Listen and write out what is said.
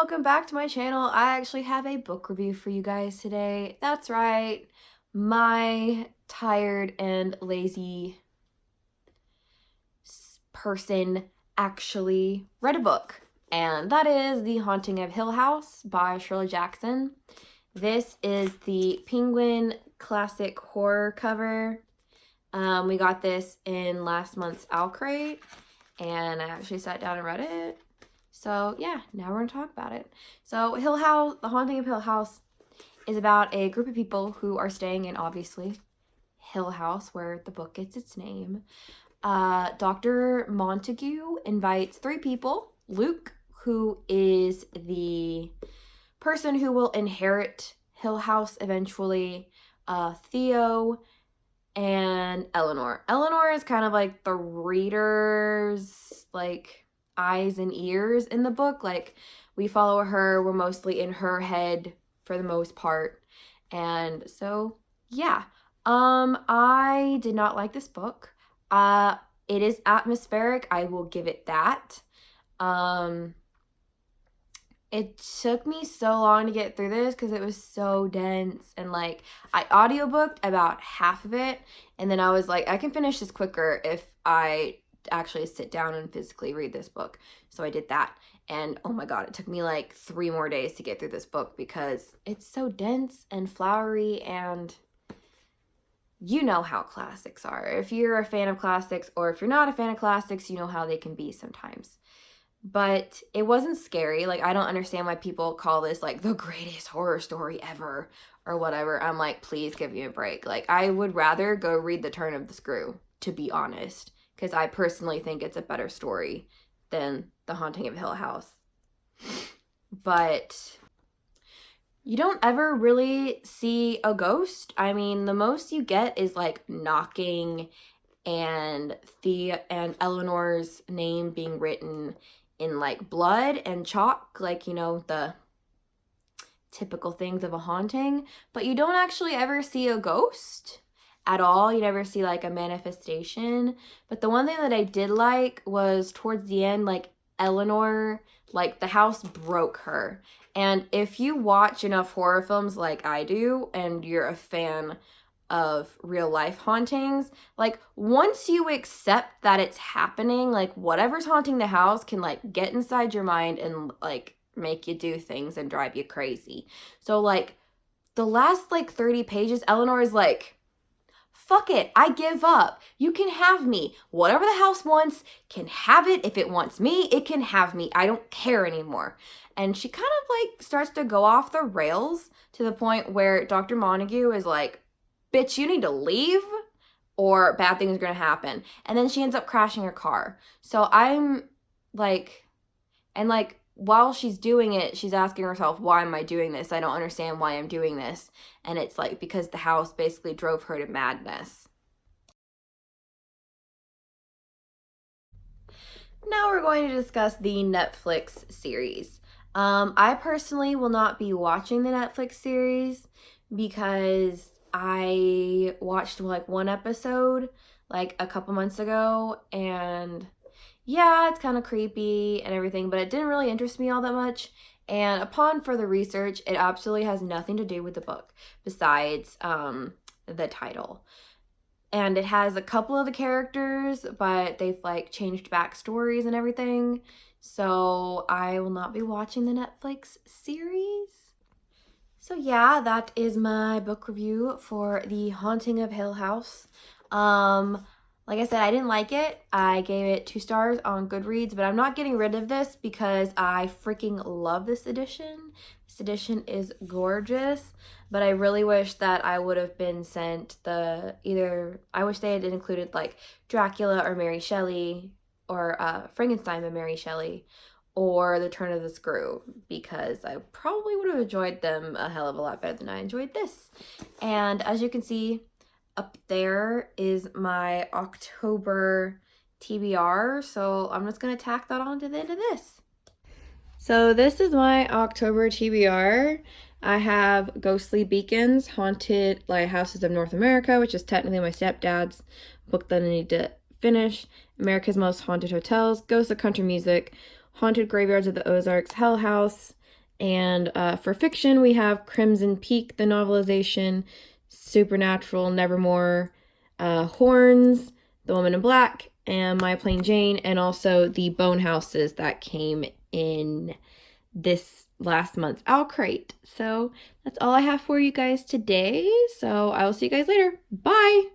welcome back to my channel. I actually have a book review for you guys today. That's right, my tired and lazy person actually read a book, and that is The Haunting of Hill House by Shirley Jackson. This is the Penguin Classic Horror cover. We got this in last month's Owl Crate, and I actually sat down and read it. So yeah, now we're gonna talk about it. So Hill House, The Haunting of Hill House is about a group of people who are staying in, obviously, Hill House, where the book gets its name. Dr. Montague invites three people. Luke, who is the person who will inherit Hill House eventually. Theo, and Eleanor. Eleanor is kind of like the reader's, eyes and ears in the book. We follow her. We're mostly in her head for the most part. And so, yeah. I did not like this book. It is atmospheric. I will give it that. It took me so long to get through this because it was so dense, and I audiobooked about half of it, and then I was like, I can finish this quicker if I actually sit down and physically read this book. So I did that, and oh my god, it took me 3 more days to get through this book because it's so dense and flowery, and you know how classics are. If you're a fan of classics, or if you're not a fan of classics, you know how they can be sometimes. But it wasn't scary. I don't understand why people call this the greatest horror story ever or whatever. I'm like, please give me a break. I would rather go read The Turn of the Screw, to be honest, because I personally think it's a better story than The Haunting of Hill House. But you don't ever really see a ghost. I mean, the most you get is knocking and Eleanor's name being written in blood and chalk, the typical things of a haunting. But you don't actually ever see a ghost at all. You never see a manifestation. But the one thing that I did was towards the end, Eleanor, the house broke her. And if you watch enough horror films like I do, and you're a fan of real life hauntings, once you accept that it's happening, whatever's haunting the house can get inside your mind and make you do things and drive you crazy. So the last 30 pages, Eleanor is fuck it, I give up. You can have me. Whatever the house wants can have it. If it wants me, it can have me. I don't care anymore. And she kind of starts to go off the rails to the point where Dr. Montague is bitch, you need to leave or bad things are going to happen. And then she ends up crashing her car. So I'm while she's doing it, she's asking herself, why am I doing this? I don't understand why I'm doing this. And it's because the house basically drove her to madness. Now we're going to discuss the Netflix series. I personally will not be watching the Netflix series because I watched one episode a couple months ago, and yeah, it's kind of creepy and everything, but it didn't really interest me all that much. And upon further research, it absolutely has nothing to do with the book besides the title. And it has a couple of the characters, but they've changed backstories and everything. So I will not be watching the Netflix series. So yeah, that is my book review for The Haunting of Hill House. Like I said, I didn't like it. I gave it 2 stars on Goodreads, but I'm not getting rid of this because I freaking love this edition. This edition is gorgeous, but I really wish that I would have been sent I wish they had included Dracula or Mary Shelley, or Frankenstein by Mary Shelley, or The Turn of the Screw, because I probably would have enjoyed them a hell of a lot better than I enjoyed this. And as you can see, up there is my October TBR, so I'm just going to tack that on to the end of this. So this is my October TBR. I have Ghostly Beacons, Haunted Lighthouses of North America, which is technically my stepdad's book that I need to finish, America's Most Haunted Hotels, Ghosts of Country Music, Haunted Graveyards of the Ozarks, Hell House, And for fiction, we have Crimson Peak, the novelization, Supernatural, Nevermore, Horns, The Woman in Black, and My Plain Jane, and also the Bone Houses that came in this last month's Owl Crate. So that's all I have for you guys today. So I will see you guys later. Bye!